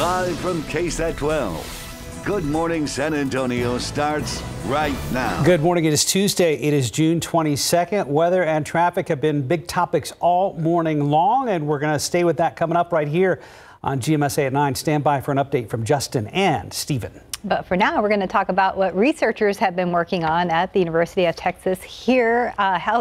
Live from KSAT 12. Good Morning San Antonio starts right now. Good morning. It is Tuesday. It is June 22nd. Weather and traffic have been big topics all morning long, and we're going to stay with that coming up right here on GMSA at 9. Stand by for an update from Justin and Stephen. But for now, we're going to talk about what researchers have been working on at the University of Texas here,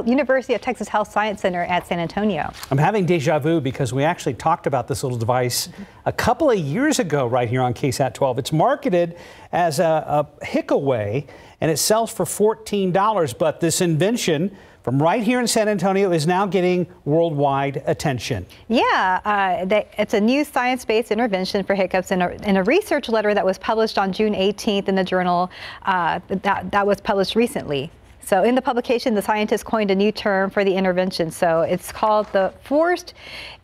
University of Texas Health Science Center at San Antonio. I'm having deja vu because we actually talked about this little device a couple of years ago right here on KSAT 12. It's marketed as a Hickaway, and it sells for $14. But this invention from right here in San Antonio is now getting worldwide attention. Yeah, it's a new science-based intervention for hiccups in a research letter that was published on June 18th in the journal that was published recently. So in the publication, the scientists coined a new term for the intervention. So it's called the Forced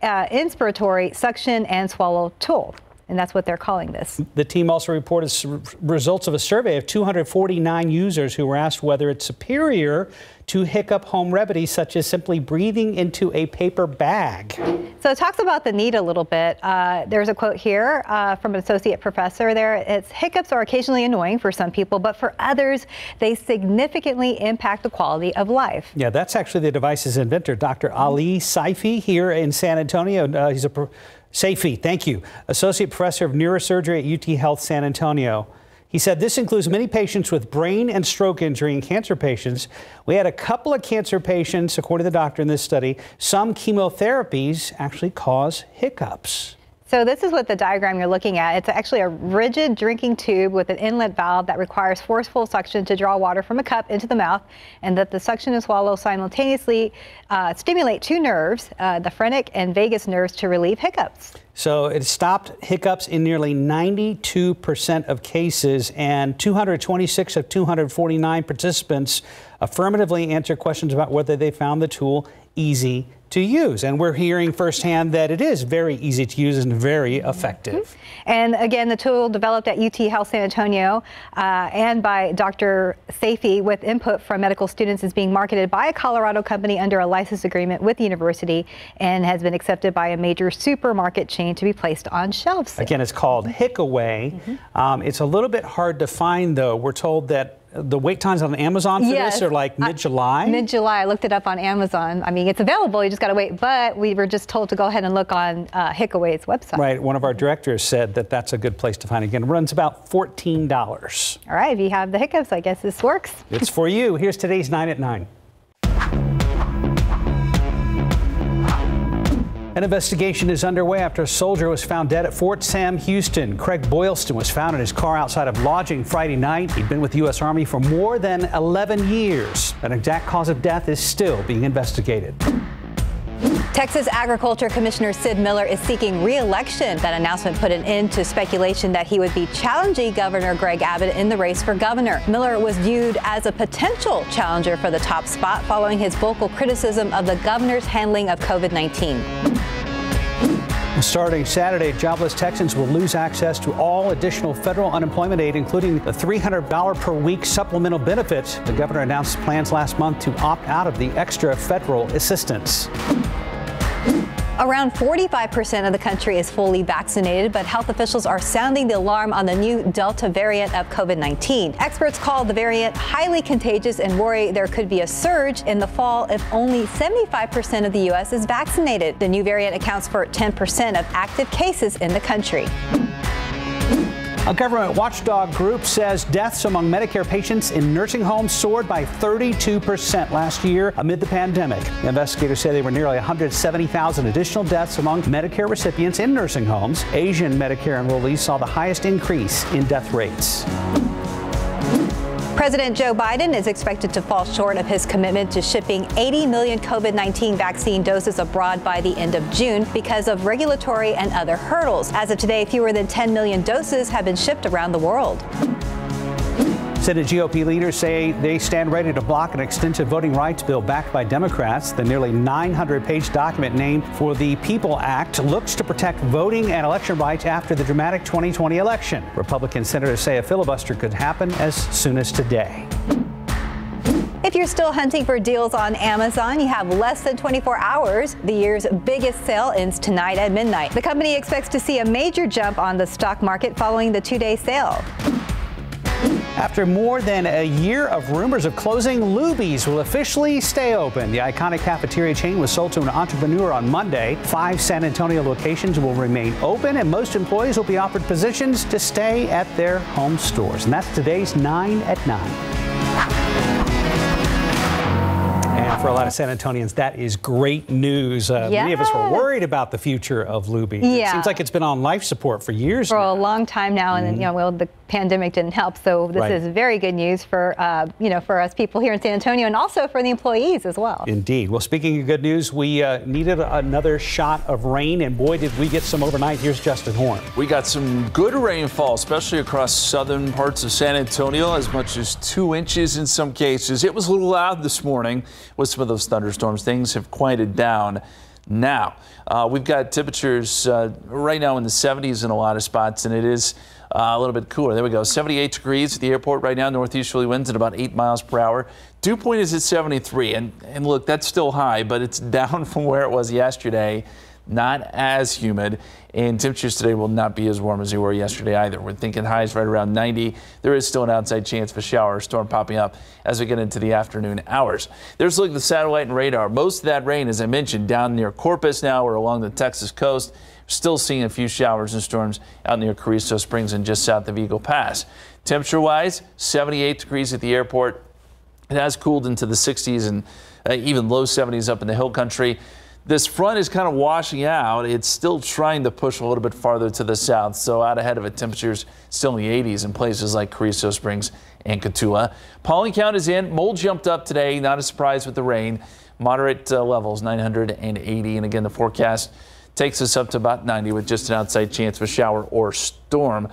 Inspiratory Suction and Swallow Tool. And that's what they're calling this. The team also reported results of a survey of 249 users who were asked whether it's superior to hiccup home remedies such as simply breathing into a paper bag. So it talks about the need a little bit. There's a quote here from an associate professor there. It's hiccups are occasionally annoying for some people, but for others, they significantly impact the quality of life. Yeah, that's actually the device's inventor, Dr. Ali Saifi here in San Antonio. He's a Saifi, thank you. Associate Professor of Neurosurgery at UT Health San Antonio. He said this includes many patients with brain and stroke injury and cancer patients. We had a couple of cancer patients, according to the doctor in this study. Some chemotherapies actually cause hiccups. So this is what the diagram you're looking at. It's actually a rigid drinking tube with an inlet valve that requires forceful suction to draw water from a cup into the mouth, and that the suction and swallow simultaneously stimulate two nerves, the phrenic and vagus nerves, to relieve hiccups. So it stopped hiccups in nearly 92% of cases, and 226 of 249 participants affirmatively answered questions about whether they found the tool easy to use. And we're hearing firsthand that it is very easy to use and very effective. And again, the tool developed at UT Health San Antonio and by Dr. Saifi with input from medical students is being marketed by a Colorado company under a license agreement with the university and has been accepted by a major supermarket chain to be placed on shelves. Again, it's called Hickaway. It's a little bit hard to find, though. We're told that the wait times on Amazon for this are like mid-July? Mid-July. I looked it up on Amazon. I mean, it's available. You just got to wait. But we were just told to go ahead and look on Hickaway's website. Right. One of our directors said that that's a good place to find it. Again, it runs about $14. All right. If you have the hiccups, I guess this works. It's for you. Here's today's 9 at 9. An investigation is underway after a soldier was found dead at Fort Sam Houston. Craig Boylston was found in his car outside of lodging Friday night. He'd been with the U.S. Army for more than 11 years. An exact cause of death is still being investigated. Texas Agriculture Commissioner Sid Miller is seeking re-election. That announcement put an end to speculation that he would be challenging Governor Greg Abbott in the race for governor. Miller was viewed as a potential challenger for the top spot following his vocal criticism of the governor's handling of COVID-19. Starting Saturday, jobless Texans will lose access to all additional federal unemployment aid, including the $300 per week supplemental benefits. The governor announced plans last month to opt out of the extra federal assistance. Around 45% of the country is fully vaccinated, but health officials are sounding the alarm on the new Delta variant of COVID-19. Experts call the variant highly contagious and worry there could be a surge in the fall if only 75% of the U.S. is vaccinated. The new variant accounts for 10% of active cases in the country. A government watchdog group says deaths among Medicare patients in nursing homes soared by 32% last year amid the pandemic. Investigators say there were nearly 170,000 additional deaths among Medicare recipients in nursing homes. Asian Medicare enrollees saw the highest increase in death rates. President Joe Biden is expected to fall short of his commitment to shipping 80 million COVID-19 vaccine doses abroad by the end of June because of regulatory and other hurdles. As of today, fewer than 10 million doses have been shipped around the world. Senate GOP leaders say they stand ready to block an extensive voting rights bill backed by Democrats. The nearly 900-page document named for the PEOPLE Act looks to protect voting and election rights after the dramatic 2020 election. Republican senators say a filibuster could happen as soon as today. If you're still hunting for deals on Amazon, you have less than 24 hours. The year's biggest sale ends tonight at midnight. The company expects to see a major jump on the stock market following the two-day sale. After more than a year of rumors of closing, Luby's will officially stay open. The iconic cafeteria chain was sold to an entrepreneur on Monday. 5 San Antonio locations will remain open, and most employees will be offered positions to stay at their home stores. And that's today's 9 at 9. And for a lot of San Antonians, that is great news. Many of us were worried about the future of Luby's. Yeah. It seems like it's been on life support for years for now. a long time now, and the pandemic didn't help. So this is very good news for for us people here in San Antonio, and also for the employees as well. Indeed. Well, speaking of good news, we needed another shot of rain, and boy, did we get some overnight. Here's Justin Horn. We got some good rainfall, especially across southern parts of San Antonio, as much as 2 inches in some cases. It was a little loud this morning with some of those thunderstorms. Things have quieted down now. We've got temperatures right now in the 70s in a lot of spots, and it is a little bit cooler. There we go. 78 degrees at the airport right now. Northeasterly winds at about 8 miles per hour. Dew point is at 73. And look, that's still high, but it's down from where it was yesterday. Not as humid, and temperatures today will not be as warm as they were yesterday either. We're thinking highs right around 90. There is still an outside chance of a shower or storm popping up as we get into the afternoon hours. There's a look at the satellite and radar. Most of that rain, as I mentioned, down near Corpus now or along the Texas coast. Still seeing a few showers and storms out near Carrizo Springs and just south of Eagle Pass. Temperature-wise, 78 degrees at the airport. It has cooled into the 60s and even low 70s up in the hill country. This front is kind of washing out. It's still trying to push a little bit farther to the south, so out ahead of it, temperatures still in the 80s in places like Carrizo Springs and Cotulla. Pollen count is in. Mold jumped up today. Not a surprise with the rain. Moderate levels, 980. And again, the forecast takes us up to about 90 with just an outside chance of a shower or storm.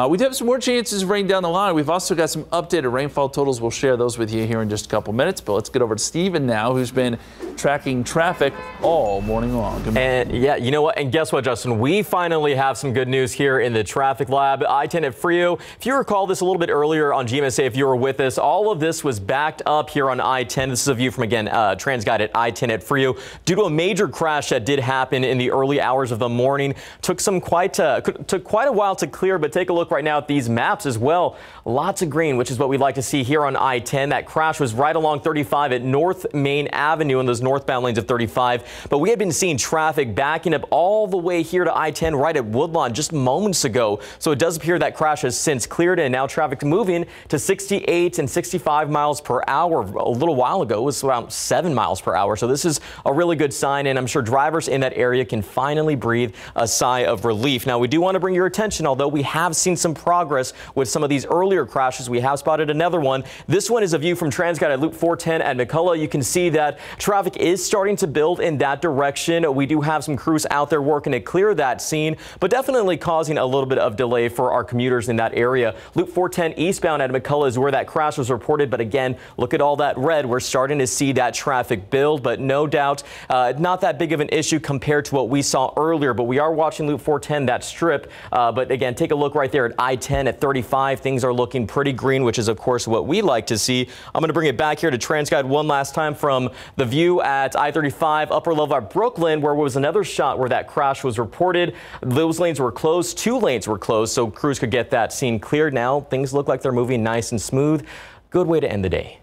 We do have some more chances of rain down the line. We've also got some updated rainfall totals. We'll share those with you here in just a couple minutes. But let's get over to Steven now, who's been tracking traffic all morning long. And yeah, you know what? And guess what, Justin? We finally have some good news here in the traffic lab. I-10 at Frio. If you recall this a little bit earlier on GMSA, if you were with us, all of this was backed up here on I-10. This is a view from, again, TransGuide at I-10 at Frio. Due to a major crash that did happen in the early hours of the morning. Took quite a while to clear, but take a look right now at these maps as well. Lots of green, which is what we'd like to see here on I-10. That crash was right along 35 at North Main Avenue in those northbound lanes of 35. But we had been seeing traffic backing up all the way here to I-10 right at Woodlawn just moments ago. So it does appear that crash has since cleared, and now traffic's moving to 68 and 65 miles per hour. A little while ago it was around 7 miles per hour. So this is a really good sign, and I'm sure drivers in that area can finally breathe a sigh of relief. Now, we do want to bring your attention, although we have seen some progress with some of these earlier crashes. We have spotted another one. This one is a view from TransGuide at Loop 410 at McCullough. You can see that traffic is starting to build in that direction. We do have some crews out there working to clear that scene, but definitely causing a little bit of delay for our commuters in that area. Loop 410 eastbound at McCullough is where that crash was reported, but again, look at all that red. We're starting to see that traffic build, but no doubt not that big of an issue compared to what we saw earlier, but we are watching Loop 410, that strip. But again, take a look right there at I-10 at 35. Things are looking pretty green, which is of course what we like to see. I'm going to bring it back here to TransGuide one last time from the view at I-35 upper level at Brooklyn, where was another shot where that crash was reported. Those lanes were closed. 2 lanes were closed, so crews could get that scene cleared. Now things look like they're moving nice and smooth. Good way to end the day.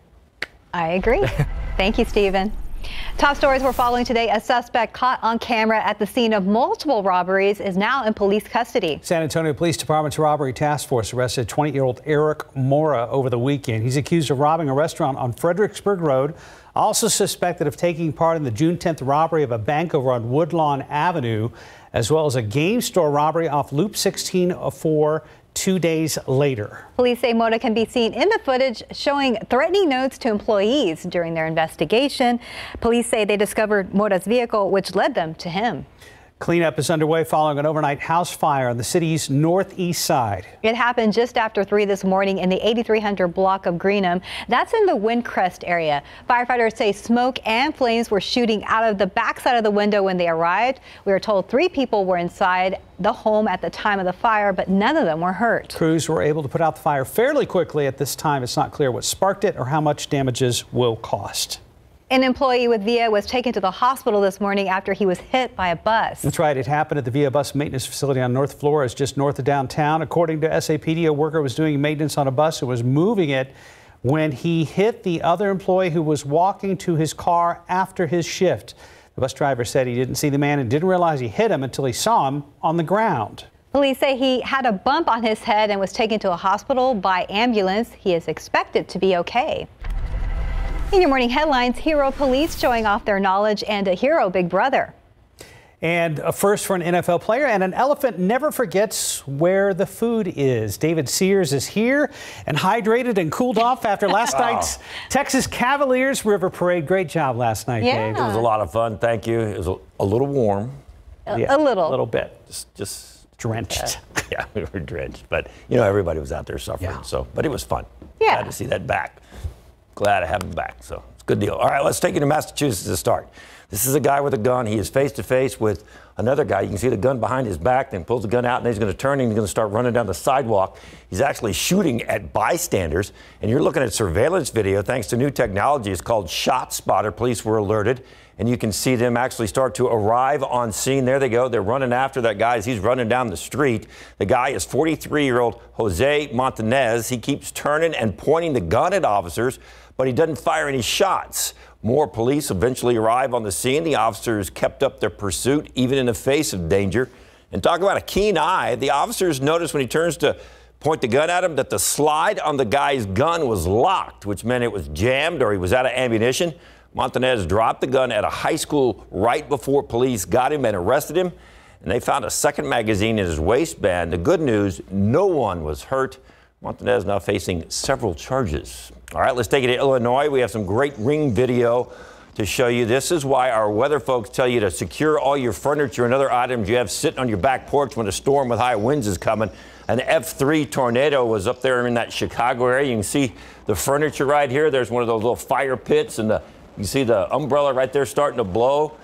I agree. Thank you, Stephen. Top stories we're following today. A suspect caught on camera at the scene of multiple robberies is now in police custody. San Antonio Police Department's robbery task force arrested 20-year-old Eric Mora over the weekend. He's accused of robbing a restaurant on Fredericksburg Road. Also suspected of taking part in the June 10th robbery of a bank over on Woodlawn Avenue, as well as a game store robbery off Loop 1604 2 days later. Police say Mora can be seen in the footage showing threatening notes to employees during their investigation. Police say they discovered Mora's vehicle, which led them to him. Cleanup is underway following an overnight house fire on the city's northeast side. It happened just after 3 this morning in the 8300 block of Greenham. That's in the Windcrest area. Firefighters say smoke and flames were shooting out of the backside of the window when they arrived. We are told 3 people were inside the home at the time of the fire, but none of them were hurt. Crews were able to put out the fire fairly quickly. At this time, it's not clear what sparked it or how much damages will cost. An employee with VIA was taken to the hospital this morning after he was hit by a bus. That's right. It happened at the VIA bus maintenance facility on North Flores, just north of downtown. According to SAPD, a worker was doing maintenance on a bus and was moving it when he hit the other employee who was walking to his car after his shift. The bus driver said he didn't see the man and didn't realize he hit him until he saw him on the ground. Police say he had a bump on his head and was taken to a hospital by ambulance. He is expected to be okay. In your morning headlines, hero police showing off their knowledge and a hero big brother. And a first for an NFL player, and an elephant never forgets where the food is. David Sears is here and hydrated and cooled off after last night's Texas Cavaliers River Parade. Great job last night, Dave. It was a lot of fun. Thank you. It was a little warm. Yeah, a little bit. Just drenched. Yeah, we were drenched. But, you know, everybody was out there suffering. Yeah. So, but it was fun. Yeah. Glad to see that back. Glad to have him back. So it's a good deal. All right, let's take you to Massachusetts to start. This is a guy with a gun. He is face to face with another guy. You can see the gun behind his back, then pulls the gun out, and he's going to turn and he's going to start running down the sidewalk. He's actually shooting at bystanders. And you're looking at surveillance video thanks to new technology. It's called Shot Spotter. Police were alerted, and you can see them actually start to arrive on scene. There they go. They're running after that guy as he's running down the street. The guy is 43-year-old Jose Montanez. He keeps turning and pointing the gun at officers, but he doesn't fire any shots. More police eventually arrive on the scene. The officers kept up their pursuit, even in the face of danger. And talk about a keen eye. The officers noticed when he turns to point the gun at him that the slide on the guy's gun was locked, which meant it was jammed or he was out of ammunition. Montanez dropped the gun at a high school right before police got him and arrested him. And they found a second magazine in his waistband. The good news, no one was hurt. Montanez now facing several charges. All right, let's take it to Illinois. We have some great Ring video to show you. This is why our weather folks tell you to secure all your furniture and other items you have sitting on your back porch when a storm with high winds is coming. An F3 tornado was up there in that Chicago area. You can see the furniture right here. There's one of those little fire pits, and you can see the umbrella right there starting to blow.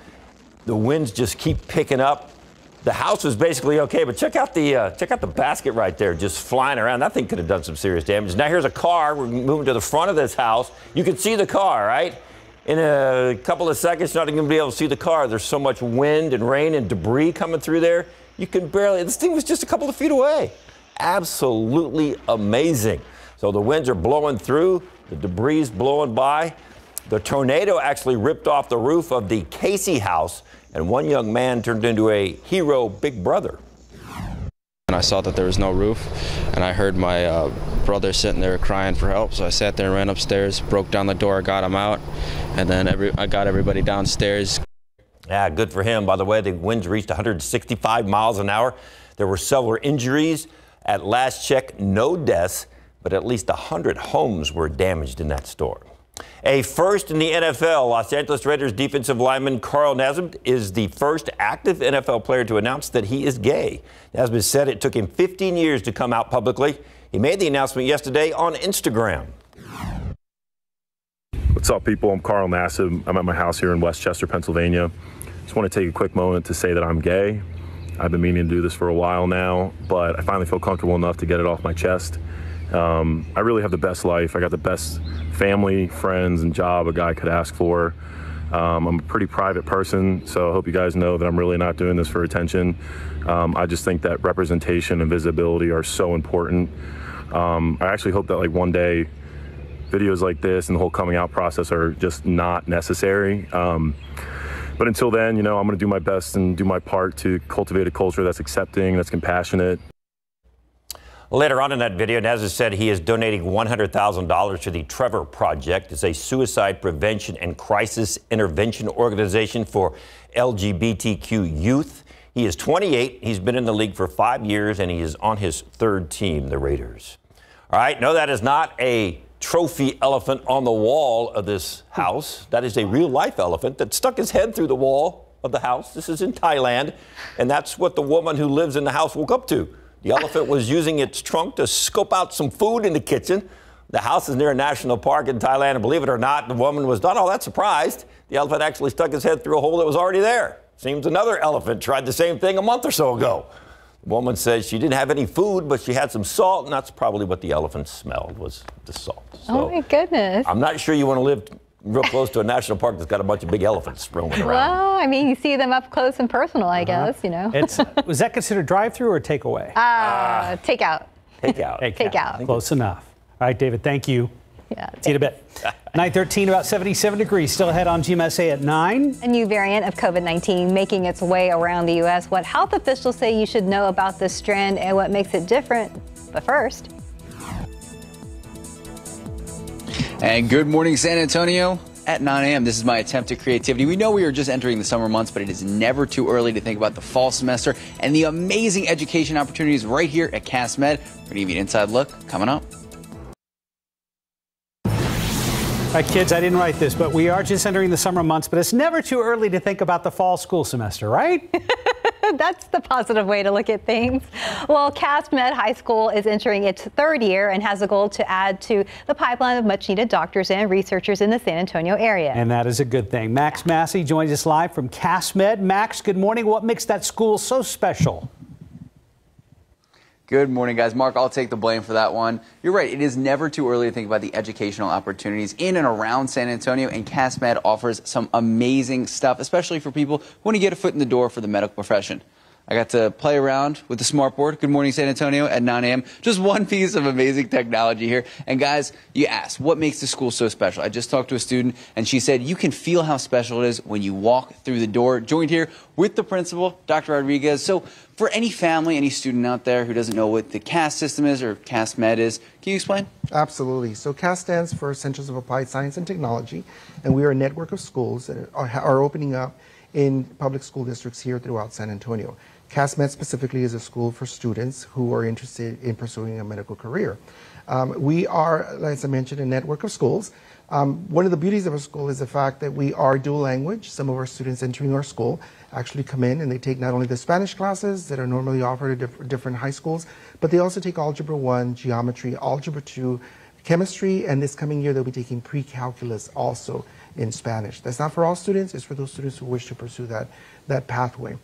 The winds just keep picking up. The house was basically okay, but check out the basket right there, just flying around. That thing could have done some serious damage. Now here's a car. We're moving to the front of this house. You can see the car, right? In a couple of seconds, you're not even going to be able to see the car. There's so much wind and rain and debris coming through there. You can barely. This thing was just a couple of feet away. Absolutely amazing. So the winds are blowing through, the debris is blowing by. The tornado actually ripped off the roof of the Casey house, and one young man turned into a hero big brother. And I saw that there was no roof, and I heard my brother sitting there crying for help. So I sat there and ran upstairs, broke down the door, got him out, and then I got everybody downstairs. Yeah, good for him. By the way, the winds reached 165 miles an hour. There were several injuries. At last check, no deaths, but at least 100 homes were damaged in that storm. A first in the NFL, Los Angeles Raiders defensive lineman Carl Nassib is the first active NFL player to announce that he is gay. Nassib said it took him 15 years to come out publicly. He made the announcement yesterday on Instagram. What's up, people? I'm Carl Nassib. I'm at my house here in Westchester, Pennsylvania. Just want to take a quick moment to say that I'm gay. I've been meaning to do this for a while now, but I finally feel comfortable enough to get it off my chest. I really have the best life. I got the best family, friends, and job a guy could ask for. I'm a pretty private person, so I hope you guys know that I'm really not doing this for attention. I just think that representation and visibility are so important. I actually hope that one day videos like this and the whole coming out process are just not necessary. But until then, I'm going to do my best and do my part to cultivate a culture that's accepting, that's compassionate. Later on in that video, Nassib said he is donating $100,000 to the Trevor Project. It's a suicide prevention and crisis intervention organization for LGBTQ youth. He is 28. He's been in the league for 5 years, and he is on his third team, the Raiders. All right, no, that is not a trophy elephant on the wall of this house. That is a real-life elephant that stuck his head through the wall of the house. This is in Thailand, and that's what the woman who lives in the house woke up to. The elephant was using its trunk to scope out some food in the kitchen. The house is near a national park in Thailand, and believe it or not, the woman was not all that surprised. The elephant actually stuck his head through a hole that was already there. Seems another elephant tried the same thing a month or so ago. The woman says she didn't have any food, but she had some salt, and that's probably what the elephant smelled, was the salt. So, oh, my goodness. I'm not sure you want to live real close to a national park that's got a bunch of big elephants roaming around. Well, I mean, you see them up close and personal, I guess, you know. Was that considered drive-through or takeaway? Takeout. Takeout. Takeout. Close enough. All right, David, thank you. Yeah. See you in a bit. 9:13, about 77 degrees. Still ahead on GMSA at 9. A new variant of COVID-19 making its way around the U.S. What health officials say you should know about this strand and what makes it different. But first. And good morning, San Antonio. At 9 a.m., this is my attempt at creativity. We know we are just entering the summer months, but it is never too early to think about the fall semester and the amazing education opportunities right here at KSAT. We're going to give you an inside look coming up. All right, kids, I didn't write this, but we are just entering the summer months, but it's never too early to think about the fall school semester, right? That's the positive way to look at things. Well, KSAT High School is entering its third year and has a goal to add to the pipeline of much-needed doctors and researchers in the San Antonio area. And that is a good thing. Max Massey joins us live from KSAT. Max, good morning. What makes that school so special? Good morning, guys. Mark, I'll take the blame for that one. You're right. It is never too early to think about the educational opportunities in and around San Antonio, and KSAT offers some amazing stuff, especially for people who want to get a foot in the door for the medical profession. I got to play around with the smartboard. Good morning, San Antonio at 9 a.m. Just one piece of amazing technology here. And guys, you asked, what makes the school so special? I just talked to a student, and she said you can feel how special it is when you walk through the door. Joined here with the principal, Dr. Rodriguez. So for any family, any student out there who doesn't know what the CAS system is or KSAT is, can you explain? Absolutely. So CAS stands for Centers of Applied Science and Technology, and we are a network of schools that are opening up in public school districts here throughout San Antonio. KSAT specifically is a school for students who are interested in pursuing a medical career. We are, as I mentioned, a network of schools. One of the beauties of our school is the fact that we are dual language. Some of our students entering our school actually come in and they take not only the Spanish classes that are normally offered at different high schools, but they also take Algebra 1, Geometry, Algebra 2, Chemistry, and this coming year they'll be taking pre-calculus also in Spanish. That's not for all students, it's for those students who wish to pursue that pathway.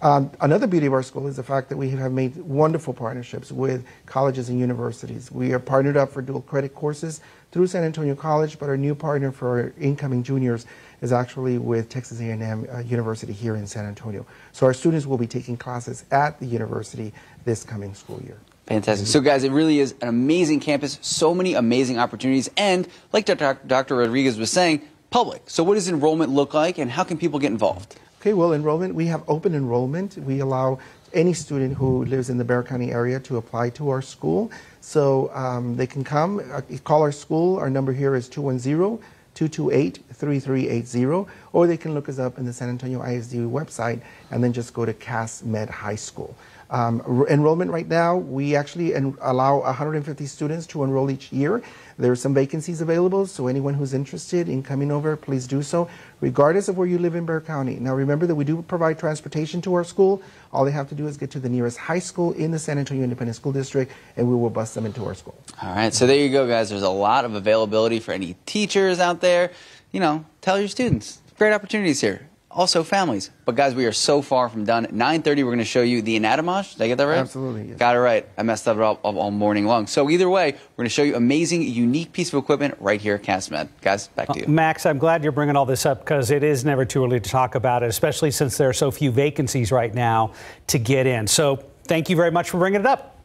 Another beauty of our school is the fact that we have made wonderful partnerships with colleges and universities. We are partnered up for dual credit courses through San Antonio College, but our new partner for our incoming juniors is actually with Texas A&M University here in San Antonio. So our students will be taking classes at the university this coming school year. Fantastic. So, guys, it really is an amazing campus, so many amazing opportunities, and like Dr. Rodriguez was saying, public. So what does enrollment look like, and how can people get involved? Okay, well, enrollment, we have open enrollment. We allow any student who lives in the Bexar County area to apply to our school. So they can come, call our school. Our number here is 210-228-3380, or they can look us up in the San Antonio ISD website and then just go to KSAT High School. Enrollment right now, we actually allow 150 students to enroll each year. There are some vacancies available, so anyone who's interested in coming over, please do so, regardless of where you live in Bexar County. Now remember that we do provide transportation to our school. All they have to do is get to the nearest high school in the San Antonio Independent School District, and we will bus them into our school. All right, so there you go, guys. There's a lot of availability for any teachers out there. You know, tell your students. Great opportunities here. Also families. But guys, we are so far from done. At 9:30, we're going to show you the anatomage. Did I get that right? Absolutely. Yes. Got it right. I messed that up all morning long. So either way, we're going to show you amazing, unique piece of equipment right here at KSAT. Guys, back to you. Max, I'm glad you're bringing all this up because it is never too early to talk about it, especially since there are so few vacancies right now to get in. So thank you very much for bringing it up.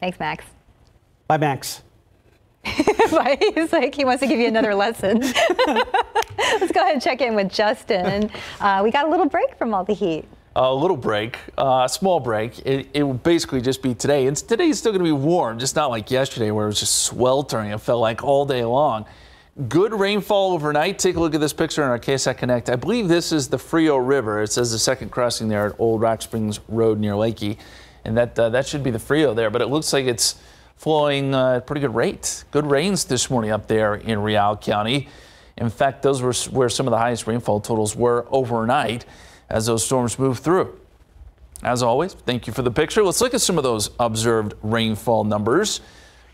Thanks, Max. Bye, Max. He's like, he wants to give you another lesson. Let's go ahead and check in with Justin. We got a little break from all the heat. A little break, a small break. It will basically just be today. And today's still going to be warm, just not like yesterday where it was just sweltering. It felt like all day long. Good rainfall overnight. Take a look at this picture on our KSAT Connect. I believe this is the Frio River. It says the second crossing there at Old Rock Springs Road near Lakey. And that should be the Frio there. But it looks like it's flowing at a pretty good rate. Good rains this morning up there in Real County. In fact, those were where some of the highest rainfall totals were overnight as those storms moved through. As always, thank you for the picture. Let's look at some of those observed rainfall numbers.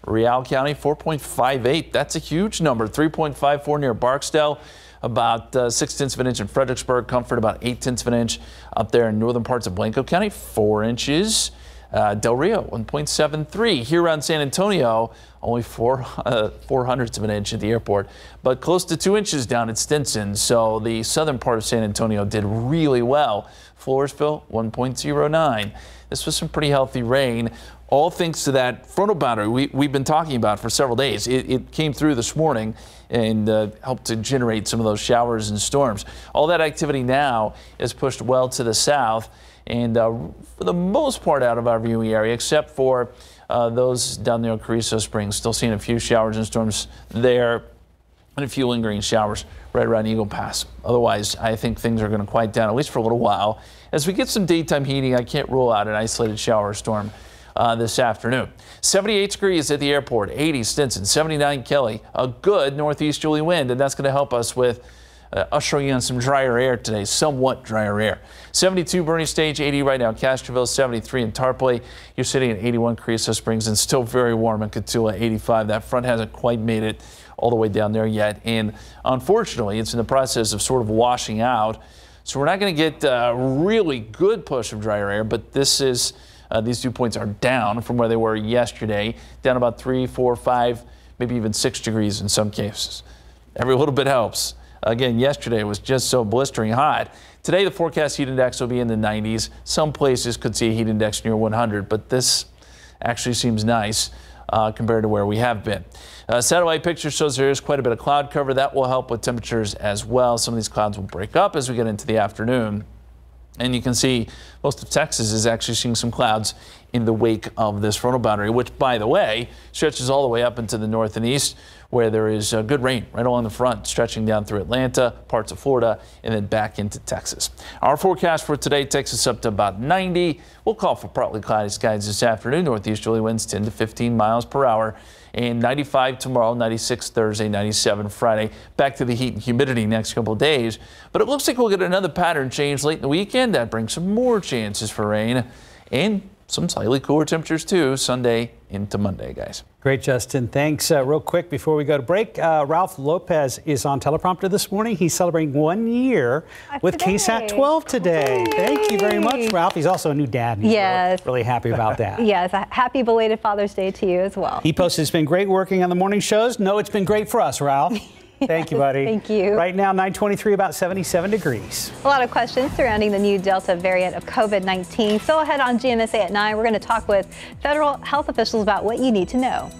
Real County, 4.58. That's a huge number. 3.54 near Barksdale. About 6/10 of an inch in Fredericksburg. Comfort, about 8/10 of an inch up there in northern parts of Blanco County. 4 inches. Del Rio, 1.73. Here around San Antonio, only 4/100 of an inch at the airport, but close to 2 inches down at Stinson. So the southern part of San Antonio did really well. Floresville, 1.09. This was some pretty healthy rain, all thanks to that frontal boundary we've been talking about for several days. It came through this morning and helped to generate some of those showers and storms. All that activity now is pushed well to the south and for the most part out of our viewing area, except for those down there in Carrizo Springs. Still seeing a few showers and storms there and a few lingering showers right around Eagle Pass. Otherwise, I think things are going to quiet down, at least for a little while. As we get some daytime heating, I can't rule out an isolated shower or storm this afternoon. 78 degrees at the airport, 80 Stinson, 79 Kelly. A good northeasterly wind, and that's going to help us with ushering in some drier air today, somewhat drier air. 72 Bernie Stage, 80 right now, Castroville, 73 in Tarpley. You're sitting at 81 Carrizo Springs and still very warm in Cotulla, 85. That front hasn't quite made it all the way down there yet. And unfortunately, it's in the process of sort of washing out. So we're not going to get a really good push of drier air, but this is these dew points are down from where they were yesterday, down about 3, 4, 5, maybe even 6 degrees in some cases. Every little bit helps. Again, yesterday was just so blistering hot. Today, the forecast heat index will be in the 90s. Some places could see a heat index near 100, but this actually seems nice compared to where we have been. Satellite picture shows there is quite a bit of cloud cover. That will help with temperatures as well. Some of these clouds will break up as we get into the afternoon. And you can see most of Texas is actually seeing some clouds in the wake of this frontal boundary, which, by the way, stretches all the way up into the north and east, where there is good rain right along the front, stretching down through Atlanta, parts of Florida, and then back into Texas. Our forecast for today takes us up to about 90. We'll call for partly cloudy skies this afternoon. Northeasterly winds 10 to 15 miles per hour. And 95 tomorrow, 96 Thursday, 97 Friday. Back to the heat and humidity next couple of days. But it looks like we'll get another pattern change late in the weekend. That brings some more chances for rain and some slightly cooler temperatures too, Sunday into Monday, guys. Great, Justin. Thanks. Real quick before we go to break, Ralph Lopez is on teleprompter this morning. He's celebrating 1 year with KSAT 12 today. Yay. Thank you very much, Ralph. He's also a new dad. He's really happy about that. Yes, a happy belated Father's Day to you as well. He posted, it's been great working on the morning shows. No, it's been great for us, Ralph. Thank you, buddy. Thank you. Right now, 923, about 77 degrees. A lot of questions surrounding the new Delta variant of COVID-19. Still ahead on GMSA at 9, we're going to talk with federal health officials about what you need to know.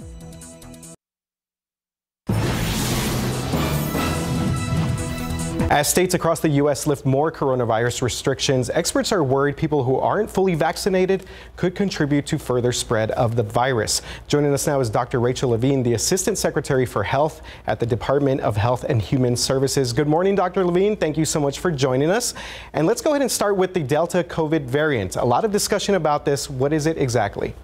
As states across the U.S. lift more coronavirus restrictions, experts are worried people who aren't fully vaccinated could contribute to further spread of the virus. Joining us now is Dr. Rachel Levine, the Assistant Secretary for Health at the Department of Health and Human Services. Good morning, Dr. Levine. Thank you so much for joining us. And let's go ahead and start with the Delta COVID variant. A lot of discussion about this. What is it exactly?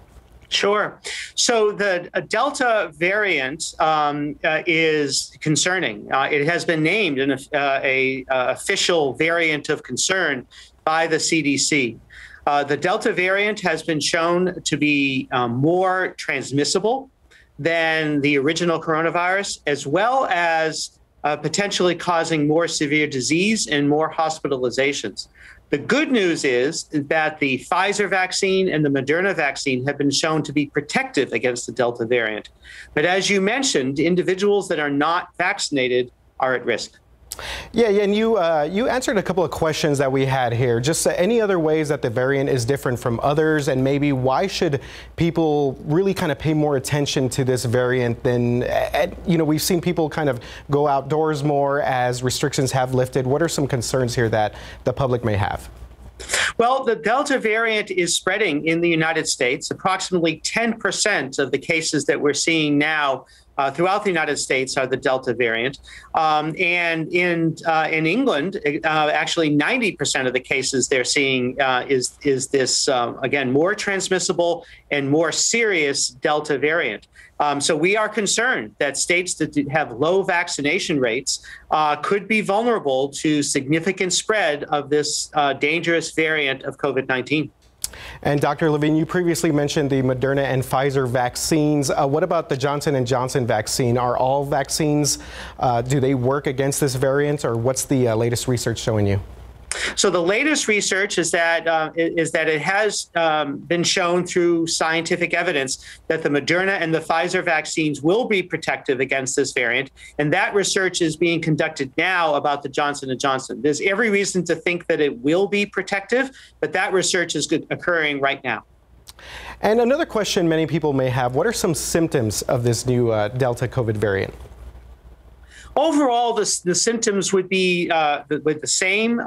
Sure. So the Delta variant is concerning. It has been named an official variant of concern by the CDC. The Delta variant has been shown to be more transmissible than the original coronavirus, as well as potentially causing more severe disease and more hospitalizations. The good news is that the Pfizer vaccine and the Moderna vaccine have been shown to be protective against the Delta variant. But as you mentioned, individuals that are not vaccinated are at risk. Yeah, and you answered a couple of questions that we had here. Just any other ways that the variant is different from others, and maybe why should people really kind of pay more attention to this variant than, we've seen people kind of go outdoors more as restrictions have lifted. What are some concerns here that the public may have? Well, the Delta variant is spreading in the United States. Approximately 10% of the cases that we're seeing now throughout the United States are the Delta variant. And in England, actually 90% of the cases they're seeing is this, again, more transmissible and more serious Delta variant. So we are concerned that states that have low vaccination rates could be vulnerable to significant spread of this dangerous variant of COVID-19. And Dr. Levine, you previously mentioned the Moderna and Pfizer vaccines. What about the Johnson & Johnson vaccine? Are all vaccines, do they work against this variant, or what's the latest research showing you? So the latest research is that it has been shown through scientific evidence that the Moderna and the Pfizer vaccines will be protective against this variant, and that research is being conducted now about the Johnson & Johnson. There's every reason to think that it will be protective, but that research is occurring right now. And another question many people may have, what are some symptoms of this new Delta COVID variant? Overall, the symptoms would be the same: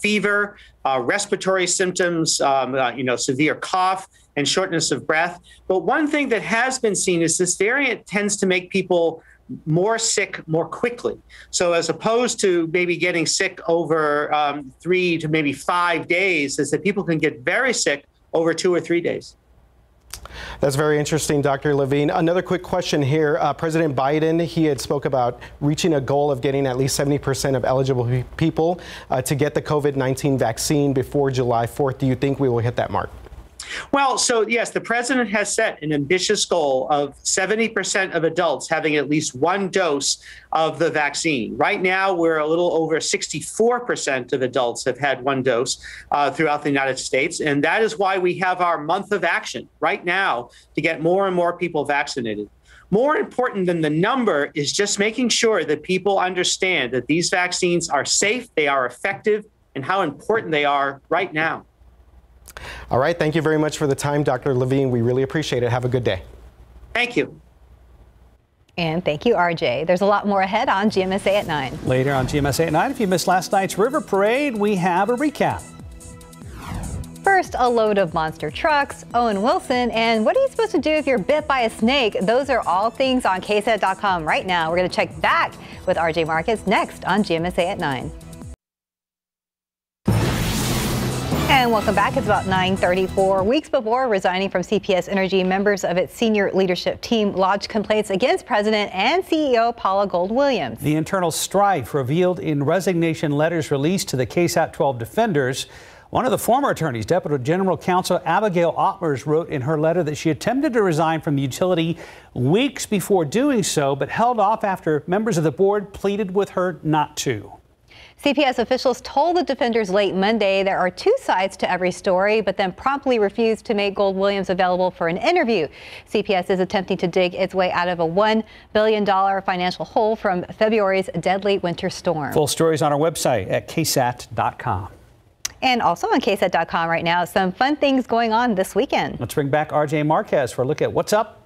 fever, respiratory symptoms, severe cough, and shortness of breath. But one thing that has been seen is this variant tends to make people more sick more quickly. So as opposed to maybe getting sick over 3 to maybe 5 days, is that people can get very sick over 2 or 3 days. That's very interesting, Dr. Levine. Another quick question here. President Biden, he had spoke about reaching a goal of getting at least 70% of eligible people to get the COVID-19 vaccine before July 4th. Do you think we will hit that mark? Well, so yes, the president has set an ambitious goal of 70% of adults having at least one dose of the vaccine. Right now, we're a little over 64% of adults have had one dose throughout the United States. And that is why we have our month of action right now to get more and more people vaccinated. More important than the number is just making sure that people understand that these vaccines are safe, they are effective, and how important they are right now. All right. Thank you very much for the time, Dr. Levine. We really appreciate it. Have a good day. Thank you. And thank you, RJ. There's a lot more ahead on GMSA at 9. Later on GMSA at 9, if you missed last night's River Parade, we have a recap. First, a load of monster trucks, Owen Wilson, and what are you supposed to do if you're bit by a snake? Those are all things on KSAT.com right now. We're going to check back with RJ Marcus next on GMSA at 9. And welcome back. It's about 9:34. Weeks before resigning from CPS Energy, members of its senior leadership team lodged complaints against President and CEO Paula Gold-Williams. The internal strife revealed in resignation letters released to the KSAT 12 defenders. One of the former attorneys, Deputy General Counsel Abigail Ottmers, wrote in her letter that she attempted to resign from the utility weeks before doing so, but held off after members of the board pleaded with her not to. CPS officials told the defenders late Monday there are two sides to every story, but then promptly refused to make Gold-Williams available for an interview. CPS is attempting to dig its way out of a $1 billion financial hole from February's deadly winter storm. Full stories on our website at KSAT.com. And also on KSAT.com right now, some fun things going on this weekend. Let's bring back RJ Marquez for a look at what's up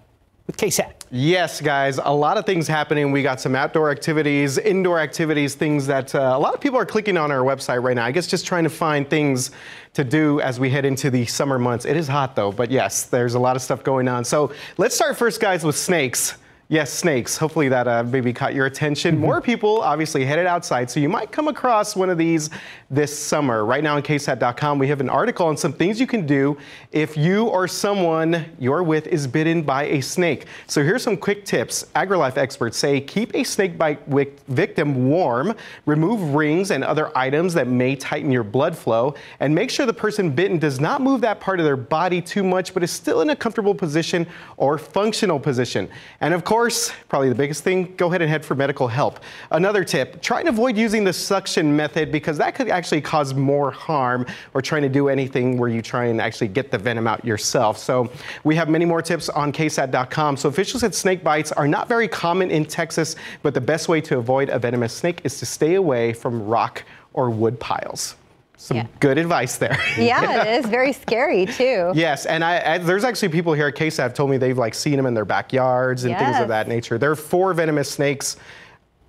with KSAT. Yes, guys, a lot of things happening. We got some outdoor activities, indoor activities, things that a lot of people are clicking on our website right now. I guess just trying to find things to do as we head into the summer months. It is hot though, but yes, there's a lot of stuff going on. So let's start first, guys, with snakes. Yes, snakes. Hopefully that maybe caught your attention. More people obviously headed outside, so you might come across one of these this summer. Right now on KSAT.com, we have an article on some things you can do if you or someone you're with is bitten by a snake. So here's some quick tips. AgriLife experts say keep a snake bite victim warm, remove rings and other items that may tighten your blood flow, and make sure the person bitten does not move that part of their body too much, but is still in a comfortable position or functional position. And of course, probably the biggest thing, go ahead and head for medical help. Another tip, try and avoid using the suction method because that could actually cause more harm, or trying to do anything where you try and actually get the venom out yourself. So we have many more tips on KSAT.com. So officials said snake bites are not very common in Texas, but the best way to avoid a venomous snake is to stay away from rock or wood piles. Some good advice there. Yeah, it is very scary too. Yes, and there's actually people here at KSAT have told me they've seen them in their backyards and things of that nature. There are 4 venomous snakes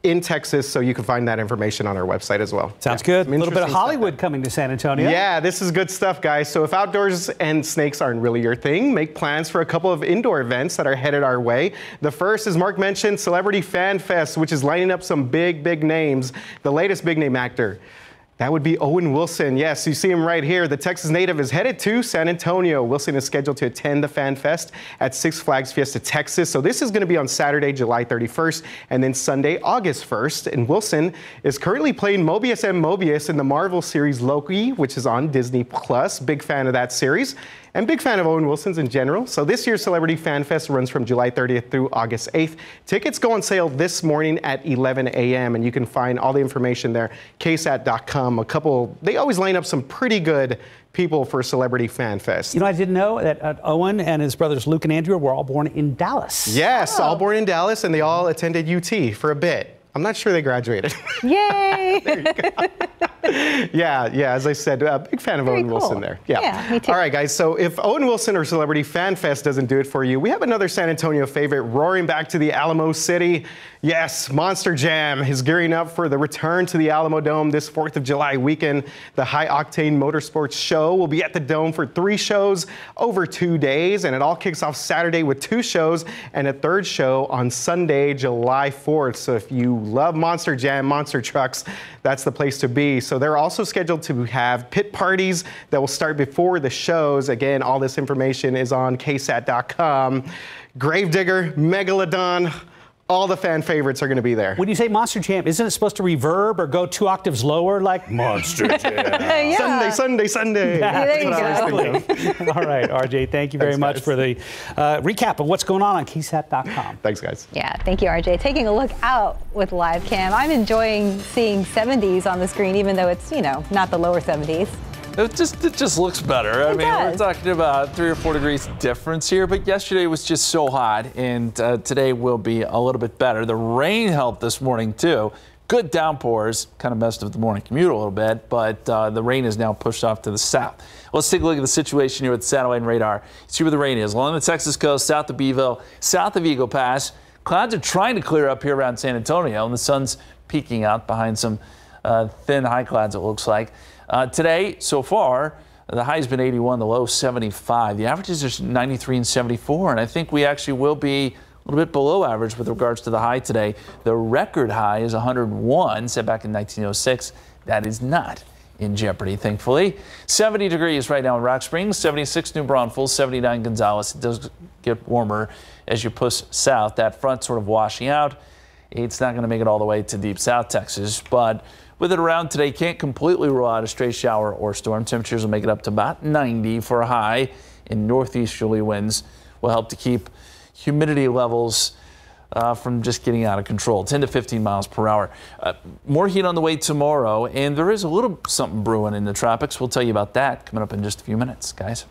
in Texas, so you can find that information on our website as well. Sounds good. A little bit of Hollywood coming to San Antonio. Yeah, this is good stuff, guys. So if outdoors and snakes aren't really your thing, make plans for a couple of indoor events that are headed our way. The first, as Mark mentioned, Celebrity Fan Fest, which is lining up some big names. The latest big name actor, that would be Owen Wilson. Yes, you see him right here. The Texas native is headed to San Antonio. Wilson is scheduled to attend the Fan Fest at Six Flags Fiesta, Texas. So this is going to be on Saturday, July 31st, and then Sunday, August 1st. And Wilson is currently playing Mobius M. Mobius in the Marvel series Loki, which is on Disney+. Big fan of that series. And big fan of Owen Wilson's in general. So this year's Celebrity Fan Fest runs from July 30th through August 8th. Tickets go on sale this morning at 11 a.m. and you can find all the information there, KSAT.com. They always line up some pretty good people for Celebrity Fan Fest. You know, I didn't know that Owen and his brothers Luke and Andrew were all born in Dallas. Yes, all born in Dallas, and they all attended UT for a bit. I'm not sure they graduated. Yay! There you go. Yeah, as I said, big fan of Owen Wilson there. Yeah, me too. All right, guys, so if Owen Wilson or Celebrity Fan Fest doesn't do it for you, we have another San Antonio favorite roaring back to the Alamo City. Yes, Monster Jam is gearing up for the return to the Alamo Dome this 4th of July weekend. The High Octane Motorsports Show will be at the Dome for 3 shows over 2 days, and it all kicks off Saturday with 2 shows and a 3rd show on Sunday, July 4th. So if you love Monster Jam, monster trucks, that's the place to be. So they're also scheduled to have pit parties that will start before the shows. Again, all this information is on KSAT.com. Gravedigger, Megalodon, all the fan favorites are going to be there. When you say Monster Jam, isn't it supposed to reverb or go 2 octaves lower like Monster Jam? Yeah. Sunday. There you go. All right, RJ, thank you very much for the recap of what's going on KSAT.com. Thanks, guys. Yeah, thank you, RJ. Taking a look out with live cam. I'm enjoying seeing 70s on the screen, even though it's, you know, not the lower 70s. It just looks better. I mean, we're talking about 3 or 4 degrees difference here, but yesterday was just so hot, and today will be a little bit better. The rain helped this morning, too. Good downpours, kind of messed up the morning commute a little bit, but the rain is now pushed off to the south. Let's take a look at the situation here with the satellite and radar. See where the rain is. Along the Texas coast, south of Beeville, south of Eagle Pass. Clouds are trying to clear up here around San Antonio, and the sun's peeking out behind some thin high clouds, it looks like. Today, so far, the high has been 81, the low 75. The averages are 93 and 74, and I think we actually will be a little bit below average with regards to the high today. The record high is 101, set back in 1906. That is not in jeopardy, thankfully. 70 degrees right now in Rock Springs, 76 New Braunfels, 79 Gonzales. It does get warmer as you push south. That front sort of washing out. It's not going to make it all the way to deep South Texas, but with it around today, can't completely rule out a stray shower or storm. Temperatures will make it up to about 90 for a high, and northeasterly winds will help to keep humidity levels from just getting out of control, 10 to 15 miles per hour. More heat on the way tomorrow, and there is a little something brewing in the tropics. We'll tell you about that coming up in just a few minutes, guys.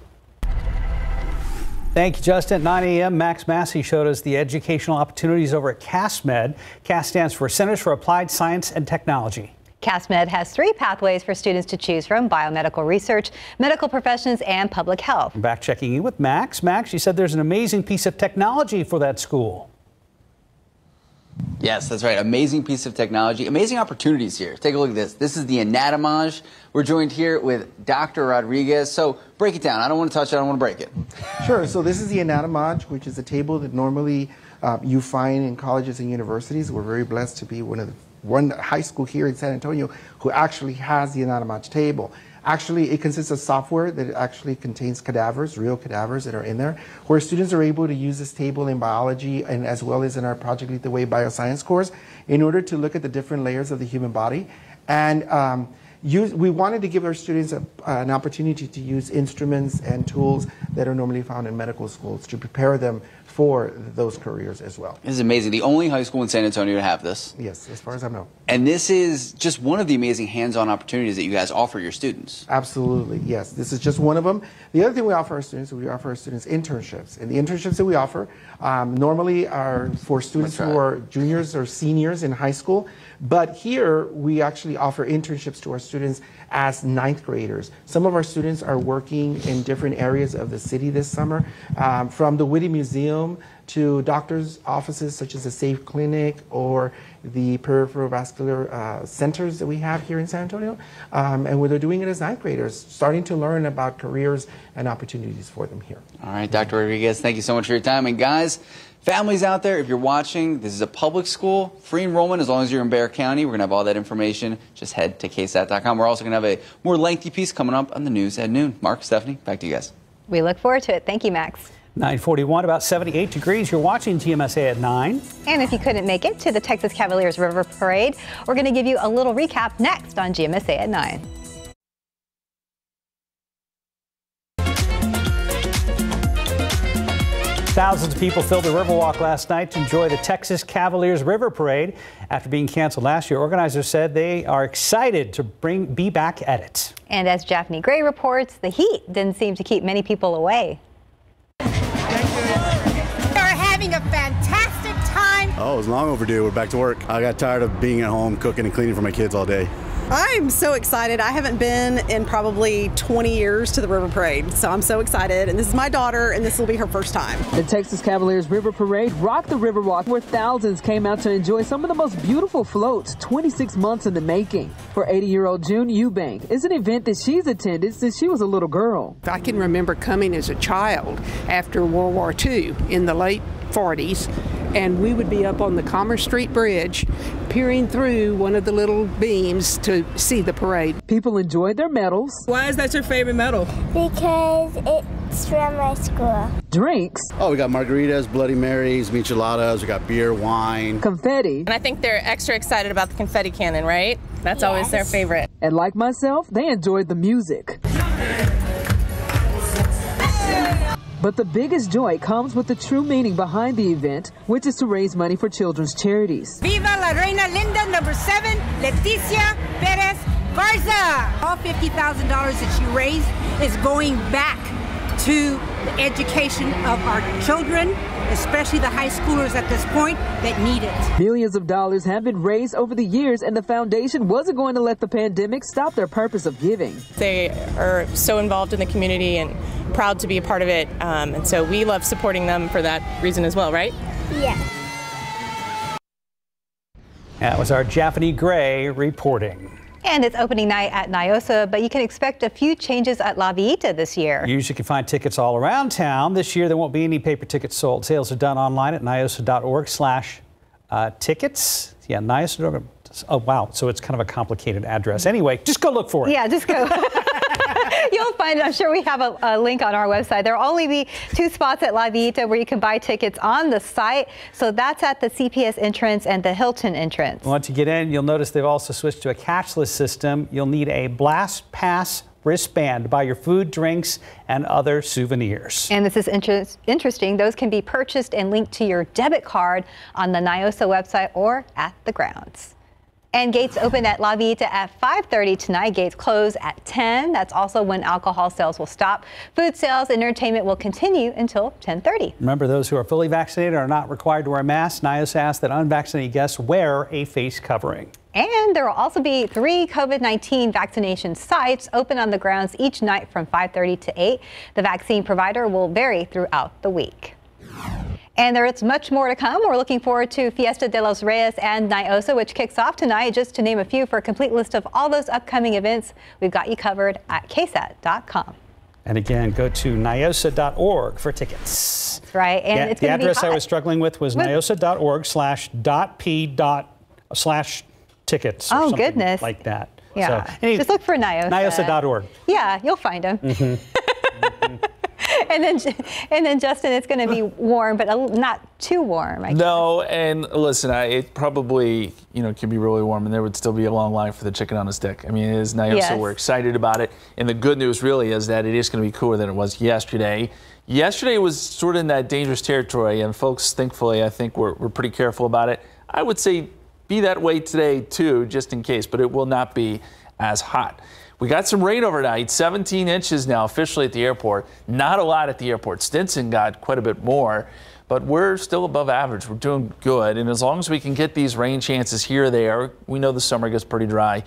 Thank you, Justin. At 9 a.m., Max Massey showed us the educational opportunities over at CASMed. CAS stands for Centers for Applied Science and Technology. CASMed has 3 pathways for students to choose from: biomedical research, medical professions, and public health. We're back checking in with Max. Max, you said there's an amazing piece of technology for that school. Yes, that's right. Amazing piece of technology. Amazing opportunities here. Take a look at this. This is the Anatomage. We're joined here with Dr. Rodriguez. So break it down. I don't want to touch it. I don't want to break it. Sure. So this is the Anatomage, which is a table that normally you find in colleges and universities. We're very blessed to be one high school here in San Antonio who actually has the Anatomage table. Actually, it consists of software that actually contains cadavers, real cadavers that are in there, where students are able to use this table in biology and as well as in our Project Lead the Way bioscience course in order to look at the different layers of the human body. And we wanted to give our students an opportunity to use instruments and tools that are normally found in medical schools to prepare them for those careers as well. This is amazing. The only high school in San Antonio to have this. Yes, as far as I know. And this is just one of the amazing hands-on opportunities that you guys offer your students. Absolutely, yes. This is just one of them. The other thing we offer our students is internships. And the internships that we offer normally are for students who are juniors or seniors in high school. But here we actually offer internships to our students as ninth graders. Some of our students are working in different areas of the city this summer, from the Whitty Museum to doctors' offices such as the Safe Clinic or the peripheral vascular centers that we have here in San Antonio. And where they're doing it as ninth graders, starting to learn about careers and opportunities for them here. All right, Dr. Rodriguez, thank you so much for your time. And guys, families out there, if you're watching, this is a public school, free enrollment as long as you're in Bexar County. We're going to have all that information. Just head to KSAT.com. We're also going to have a more lengthy piece coming up on the news at noon. Mark, Stephanie, back to you guys. We look forward to it. Thank you, Max. 9:41, about 78 degrees. You're watching GMSA at 9. And if you couldn't make it to the Texas Cavaliers River Parade, we're going to give you a little recap next on GMSA at 9. Thousands of people filled the Riverwalk last night to enjoy the Texas Cavaliers River Parade. After being canceled last year, organizers said they are excited to be back at it. And as Japhanie Gray reports, the heat didn't seem to keep many people away. They're having a fantastic time. Oh, it was long overdue. We're back to work. I got tired of being at home cooking and cleaning for my kids all day. I'm so excited. I haven't been in probably 20 years to the River Parade, so I'm so excited. And this is my daughter, and this will be her first time. The Texas Cavaliers River Parade rocked the Riverwalk, where thousands came out to enjoy some of the most beautiful floats, 26 months in the making. For 80-year-old June Eubank, it's an event that she's attended since she was a little girl. I can remember coming as a child after World War II in the late 40s, and we would be up on the Commerce Street Bridge peering through one of the little beams to see the parade. People enjoyed their medals. Why is that your favorite medal? Because it's from my school. Drinks. Oh, we got margaritas, Bloody Marys, micheladas, we got beer, wine. Confetti. And I think they're extra excited about the confetti cannon, right? That's always their favorite. And like myself, they enjoyed the music. But the biggest joy comes with the true meaning behind the event, which is to raise money for children's charities. Viva la Reina Linda, number 7, Leticia Perez Garza. All $50,000 that she raised is going back to the education of our children, especially the high schoolers at this point that need it. Millions of dollars have been raised over the years, and the foundation wasn't going to let the pandemic stop their purpose of giving. They are so involved in the community and proud to be a part of it, and so we love supporting them for that reason as well, right? Yeah. That was our Japhanie Gray reporting. And it's opening night at NIOSA, but you can expect a few changes at La Villita this year. You usually can find tickets all around town. This year, there won't be any paper tickets sold. Sales are done online at niosa.org/tickets. Yeah, NIOSA. Oh, wow. So it's kind of a complicated address. Anyway, just go look for it. Yeah, just go. You'll find it. I'm sure we have a link on our website. There will only be 2 spots at La Villita where you can buy tickets on the site. So that's at the CPS entrance and the Hilton entrance. Once you get in, you'll notice they've also switched to a cashless system. You'll need a Blast Pass wristband to buy your food, drinks, and other souvenirs. And this is interesting. Those can be purchased and linked to your debit card on the NIOSA website or at the grounds. And gates open at La Villita at 5:30 tonight. Gates close at 10. That's also when alcohol sales will stop. Food sales and entertainment will continue until 10:30. Remember, those who are fully vaccinated are not required to wear masks. NIOSA asks that unvaccinated guests wear a face covering. And there will also be 3 COVID-19 vaccination sites open on the grounds each night from 5:30 to 8. The vaccine provider will vary throughout the week. And there is much more to come. We're looking forward to Fiesta de los Reyes and NIOSA, which kicks off tonight. Just to name a few, for a complete list of all those upcoming events, we've got you covered at KSAT.com. And again, go to niosa.org for tickets. That's right. And it's the going to be address hot. I was struggling with was niosa.org/.p/tickets. Oh, goodness. Like that. Yeah. So, anyway, just look for NIOSA. Niosa.org. Yeah, you'll find them. Mm-hmm. And then Justin, it's going to be warm, but not too warm, I guess. No, and listen, it probably, can be really warm, and there would still be a long line for the chicken on a stick. I mean, it is NIOSA. Yes. We're excited about it. And the good news really is that it is going to be cooler than it was yesterday. Yesterday was sort of in that dangerous territory, and folks, thankfully, I think we're pretty careful about it. I would say be that way today, too, just in case, but it will not be as hot. We got some rain overnight, 17 inches now officially at the airport. Not a lot at the airport. Stinson got quite a bit more, but we're still above average. We're doing good, and as long as we can get these rain chances here or there, we know the summer gets pretty dry.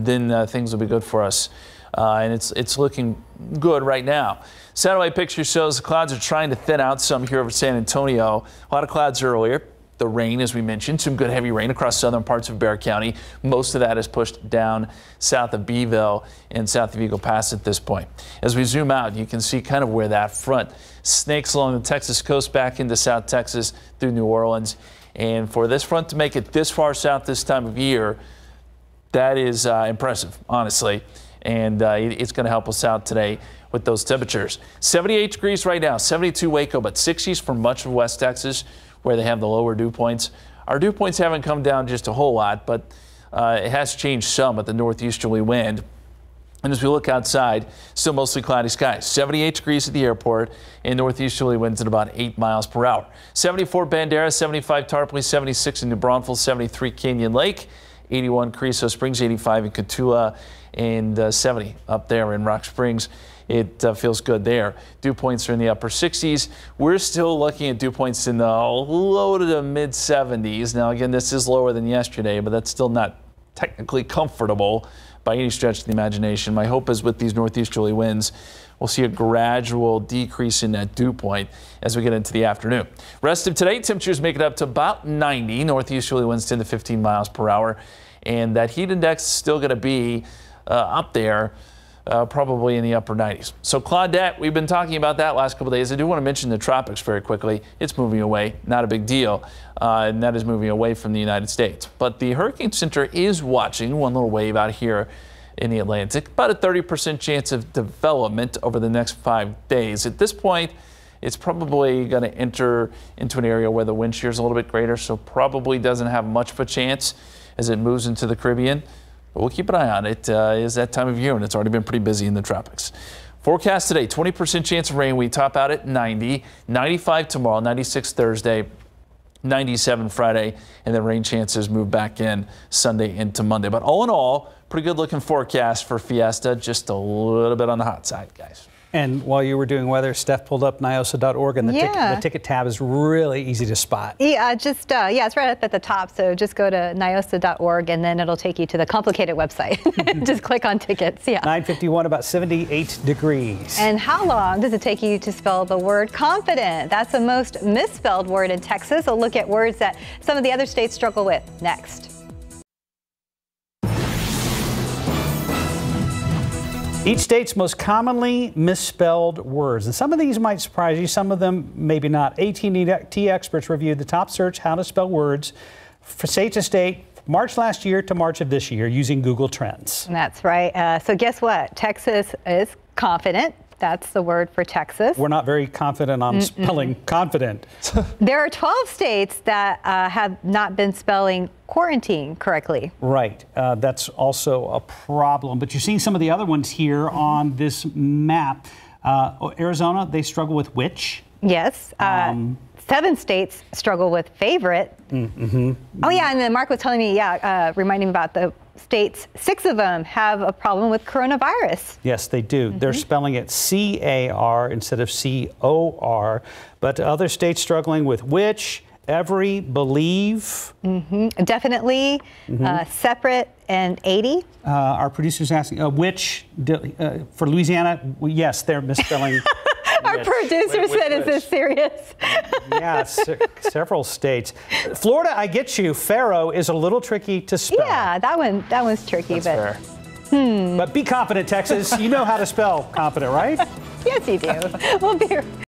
then things will be good for us. And it's looking good right now. Satellite picture shows the clouds are trying to thin out some here over San Antonio. A lot of clouds earlier. The rain, as we mentioned, some good heavy rain across southern parts of Bexar County. Most of that is pushed down south of Beeville and south of Eagle Pass at this point. As we zoom out, you can see kind of where that front snakes along the Texas coast back into South Texas through New Orleans. And for this front to make it this far south this time of year, that is impressive, honestly. And it's going to help us out today with those temperatures. 78 degrees right now, 72 Waco, but 60s for much of West Texas, where they have the lower dew points. Our dew points haven't come down just a whole lot, but it has changed some with the northeasterly wind. And as we look outside, still mostly cloudy skies. 78 degrees at the airport and northeasterly winds at about 8 miles per hour. 74 Bandera, 75 Tarpley, 76 in New Braunfels, 73 Canyon Lake, 81 Carrizo Springs, 85 in Cotulla, and 70 up there in Rock Springs. It feels good there. Dew points are in the upper 60s. We're still looking at dew points in the low to the mid 70s. Now, again, this is lower than yesterday, but that's still not technically comfortable by any stretch of the imagination. My hope is with these northeasterly winds, we'll see a gradual decrease in that dew point as we get into the afternoon. Rest of today, temperatures make it up to about 90. Northeasterly winds 10 to 15 miles per hour. And that heat index is still going to be up there. Probably in the upper 90s. So Claudette, we've been talking about that last couple of days. I do want to mention the tropics very quickly. It's moving away, not a big deal, and that is moving away from the United States. But the Hurricane Center is watching one little wave out here in the Atlantic, about a 30% chance of development over the next 5 days. At this point, it's probably going to enter into an area where the wind shear is a little bit greater, so probably doesn't have much of a chance as it moves into the Caribbean. But we'll keep an eye on it. Is that time of year, and it's already been pretty busy in the tropics. Forecast today, 20% chance of rain. We top out at 90, 95 tomorrow, 96 Thursday, 97 Friday, and then rain chances move back in Sunday into Monday. But all in all, pretty good looking forecast for Fiesta. Just a little bit on the hot side, guys. And while you were doing weather, Steph pulled up niosa.org, and the ticket tab is really easy to spot. Yeah, it's right up at the top. So just go to niosa.org, and then it'll take you to the complicated website. Just click on tickets. Yeah. 9:51, about 78 degrees. And how long does it take you to spell the word confident? That's the most misspelled word in Texas. We'll look at words that some of the other states struggle with next. Each state's most commonly misspelled words. And some of these might surprise you, some of them maybe not. AT&T experts reviewed the top search how to spell words for state to state, March last year to March of this year, using Google Trends. That's right. So guess what? Texas is confident. That's the word for Texas. We're not very confident on spelling confident. There are 12 states that have not been spelling quarantine correctly. Right. That's also a problem. But you're seeing some of the other ones here on this map. Arizona, they struggle with which? Yes. 7 states struggle with favorite. Oh, yeah. And then Mark was telling me, reminding me about the states, 6 of them have a problem with coronavirus. Yes, they do. They're spelling it C-A-R instead of C-O-R. But other states struggling with which, every, believe. Definitely, separate, and 80. Our producer's asking, which, for Louisiana, yes, they're misspelling. Our producer said, is this serious? Yes, several states. Florida, I get you. Pharaoh is a little tricky to spell. Yeah, that one's tricky. That's fair. But be confident, Texas. You know how to spell confident, right? Yes, you do. We'll be